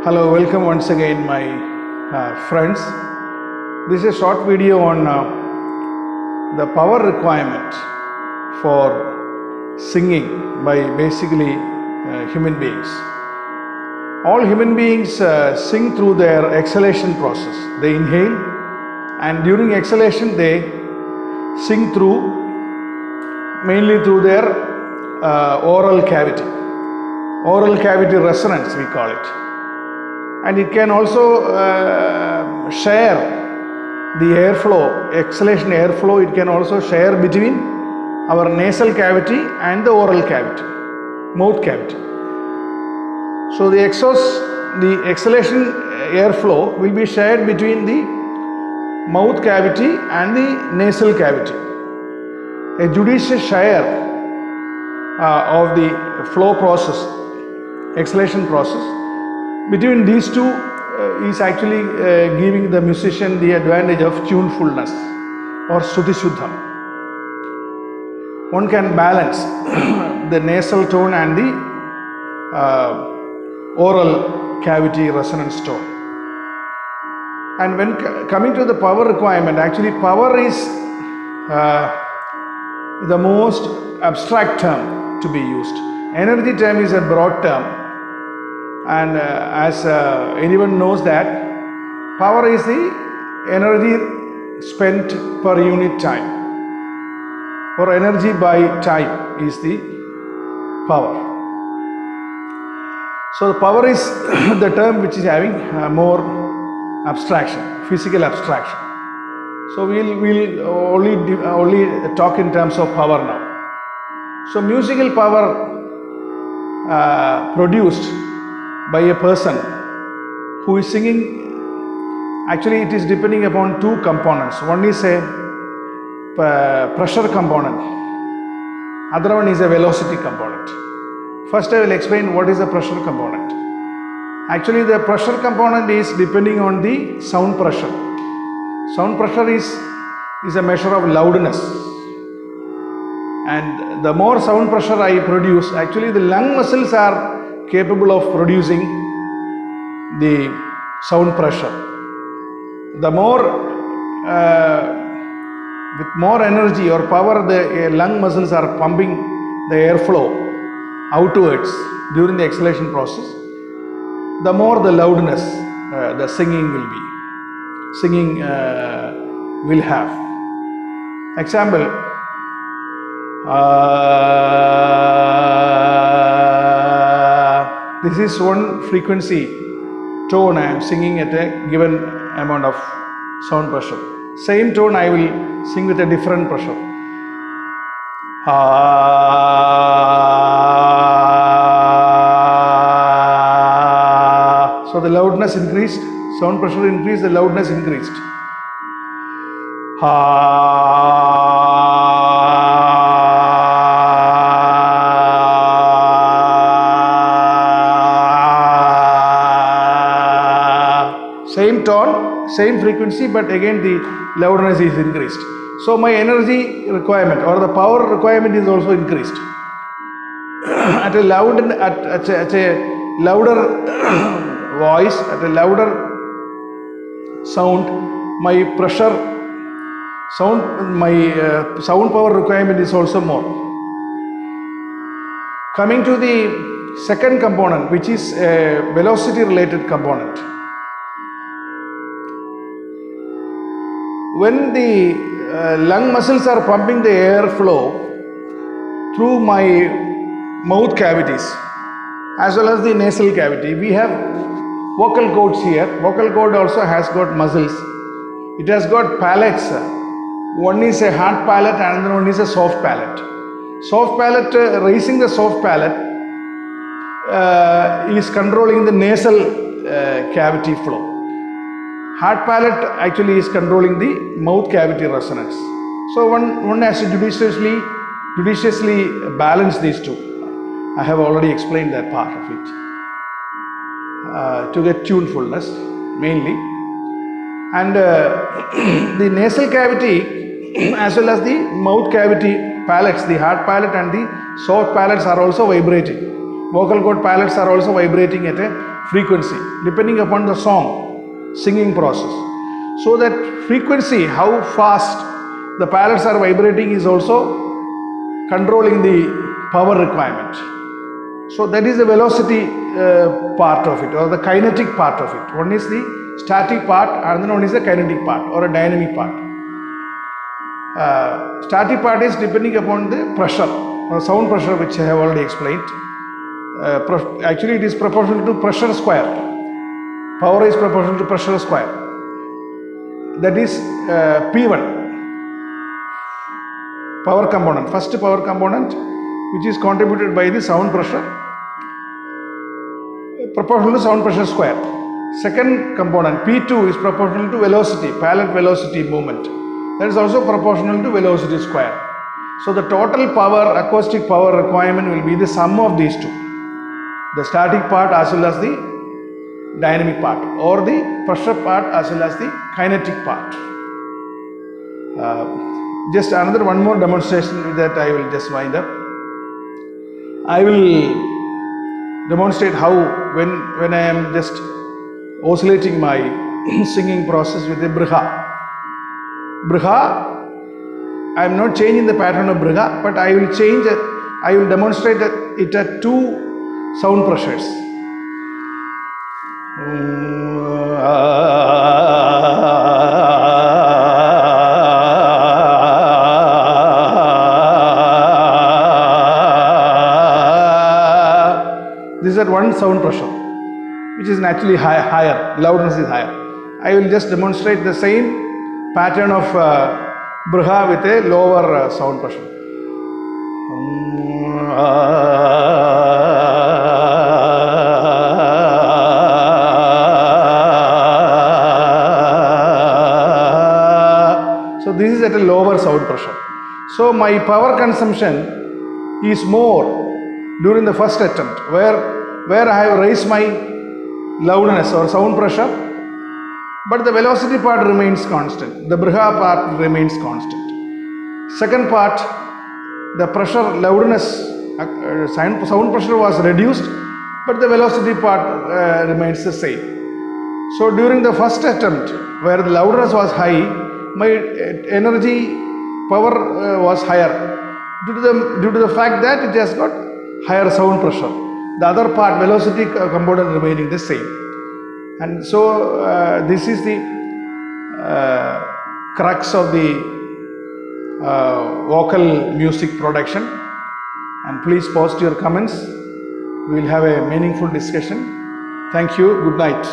Hello, welcome once again my friends. This is a short video on the power requirement for singing by basically human beings. All human beings sing through their exhalation process. They inhale and during exhalation they sing mainly through their oral cavity. Oral cavity resonance we call it. And it can also share the airflow, exhalation airflow, it can also share between our nasal cavity and the oral cavity, mouth cavity. So the exhalation airflow will be shared between the mouth cavity and the nasal cavity. A judicious share of the flow process, exhalation process, between these two is actually giving the musician the advantage of tunefulness or Shruti Shuddham. One can balance the nasal tone and the oral cavity resonance tone. And when coming to the power requirement, actually power is the most abstract term to be used. Energy term is a broad term. And as anyone knows that power is the energy spent per unit time, or energy by time is the power. So the power is the term which is having more abstraction, physical abstraction. So we'll only talk in terms of power now. So musical power produced by a person who is singing, actually it is depending upon two components. One is a pressure component, other one is a velocity component. First I will explain what is the pressure component. Actually the pressure component is depending on the sound pressure. Sound pressure is a measure of loudness. And the more sound pressure I produce, actually the lung muscles are capable of producing the sound pressure. The more with more energy or power the lung muscles are pumping the airflow outwards during the exhalation process, the more the loudness the singing will have. Example, this is one frequency tone I am singing at a given amount of sound pressure. Same tone I will sing with a different pressure. So the loudness increased, sound pressure increased, the loudness increased. Same tone, same frequency, but again the loudness is increased. So my energy requirement or the power requirement is also increased. At a louder voice, at a louder sound, my sound power requirement is also more. Coming to the second component, which is a velocity related component. When the lung muscles are pumping the airflow through my mouth cavities as well as the nasal cavity, we have vocal cords here. Vocal cord also has got muscles. It has got palates. One is a hard palate and another one is a soft palate. Soft palate, raising the soft palate is controlling the nasal cavity flow. Hard palate actually is controlling the mouth cavity resonance. So one has to judiciously balance these two. I have already explained that part of it. To get tunefulness mainly. And the nasal cavity as well as the mouth cavity palates, the hard palate and the soft palates are also vibrating. vocal cord palates are also vibrating at a frequency depending upon the song, singing process. So that frequency, how fast the palates are vibrating, is also controlling the power requirement. So that is the velocity part of it, or the kinetic part of it. One is the static part and then one is the kinetic part or a dynamic part. Static part is depending upon the pressure or sound pressure, which I have already explained. Actually it is proportional to pressure square. Power is proportional to pressure square. That is P1. Power component, first power component, which is contributed by the sound pressure, proportional to sound pressure square. Second component, P2, is proportional to velocity, palate velocity movement. That is also proportional to velocity square. So the total power, acoustic power requirement will be the sum of these two, the static part as well as the dynamic part, or the pressure part as well as the kinetic part. Just another one more demonstration with that I will just wind up. I will demonstrate how when I am just oscillating my singing process with a briha. Briha, I am not changing the pattern of briha, but I will change it. I will demonstrate it at two sound pressures. This is at one sound pressure, which is naturally higher, loudness is higher. I will just demonstrate the same pattern of briha with a lower sound pressure. So this is at a lower sound pressure. So my power consumption is more during the first attempt, where I have raised my loudness or sound pressure, but the velocity part remains constant, the briha part remains constant. Second part, the pressure, loudness, sound pressure was reduced, but the velocity part remains the same. So during the first attempt, where the loudness was high, my energy power was higher due to the fact that it has got higher sound pressure. The other part, velocity component, remaining the same. And so this is the crux of the vocal music production. And please post your comments. We will have a meaningful discussion. Thank you. Good night.